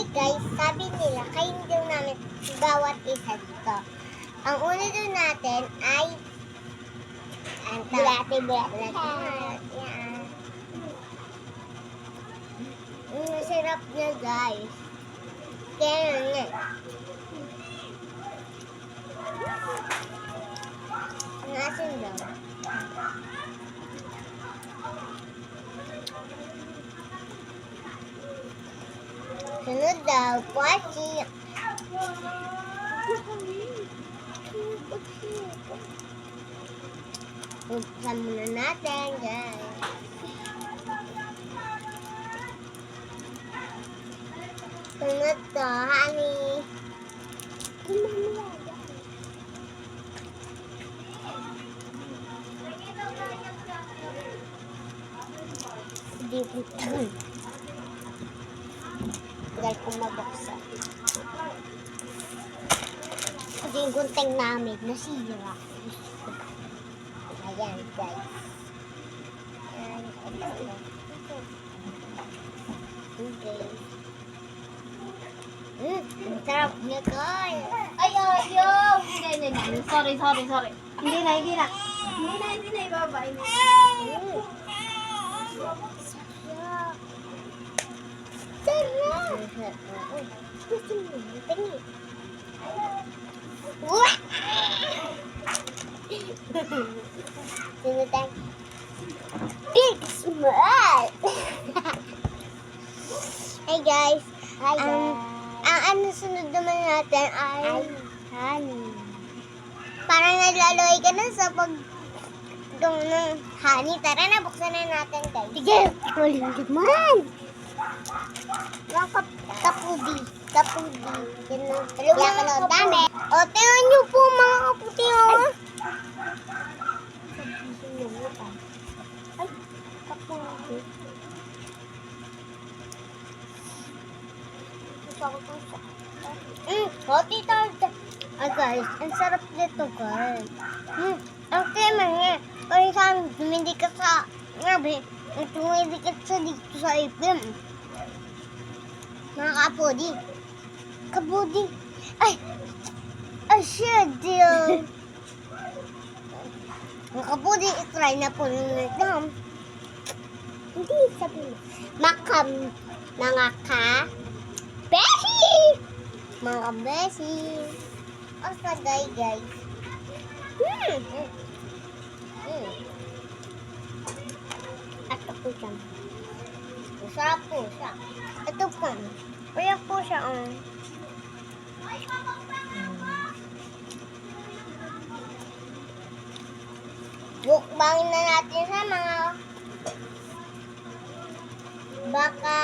guys, sabi nila, kain daw namin bawat isa dito. Ang una doon natin ay bulate. Yan. Masarap niya guys. Kaya nga. Ang asin daw. Sunod daw, pochi. Buksan muna natin, guys. Sunod to, honey. Hindi po. Dahil kung mabuksan. Kasi yung gunting namin nasira. Ayan, guys. Ayan, okay. Ang sarap niya, guys. Ay, ayaw! Hindi. Sorry. Hindi na. Ibaba. Sarap. Gusto mo yung tingin. Wah! Sino tayo? Big smile! Hey guys! Ang ano sunod naman natin ay honey. Parang naglalaway ka na sa pag ng honey. Tara na, buksan na natin guys. Sige! Huling naman! Kapudi. Yan na. Kaya ka na dami. O, tingnan nyo po mga kaputi o. Ay, kapudi. Hoti tart. Guys, ang sarap nito guys. Ang tema niya. Kaya saan, hindi ka sa ngabi. Hindi ka sa dito sa ipim. Mga kapudi. Kapudi. Ay, shit, deal. Mga kapudi, itry na po nito. Hindi, sabi mo. Mga ka-beshi! Mga beshi. O, sagay, guys. At ito po siya. Masarap po siya. Ito po. Kaya po siya, Bukbangin na natin sa mga baka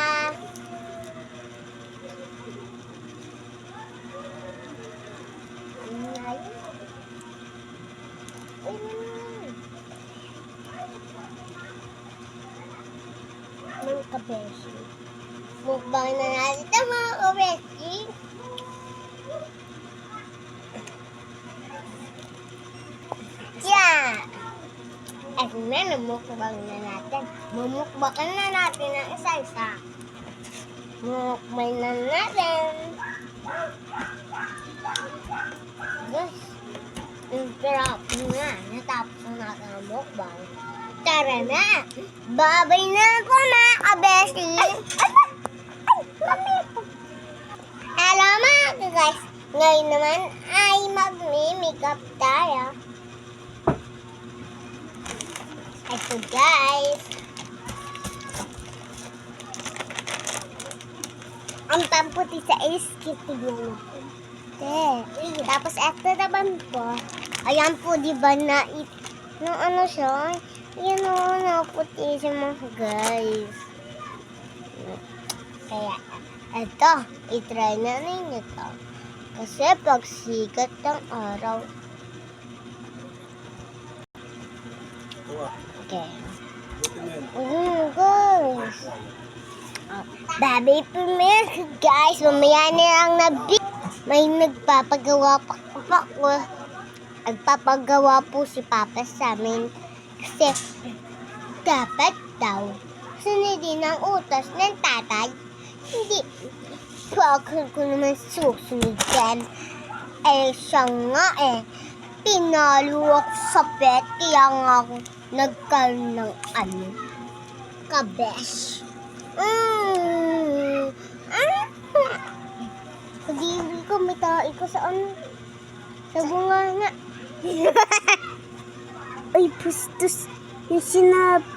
mga kabeshi. Mukbangin na natin ito mga kabeshi. Yeah! At na, namukbang na natin. Mamukbakan na natin ang isa-isa. Mukbang na natin. Yes. Ang sarap na. Natapos na natin ang mukbang. Tara na! Babay na ako mga kabeshi! Hello mga guys! Ngayon naman ay mag-makeup tayo. Ito guys. Ang pamputi sa iskit yun. Tapos ito naman po. Ayan po diba na ano siya? Yan o, naputi siya mga guys. Kaya ito, itry na ninyo ito. Kasi pag sikat ng araw. Okay. Guys. Baby premiere guys. Mamaya na lang may nagpapagawa pa po. Nagpapagawa po si Papa sa amin. Kasi dapat daw sunodin ang utos ng tatay. Bakit ko naman susunod yan? Eh, siya nga eh. Pinalo ako sa bet, kaya nga ako nagkaroon ng kabesh. Kadibig ko, may tae ko sa sa bunga nga. Ay, pustos yung sinabi.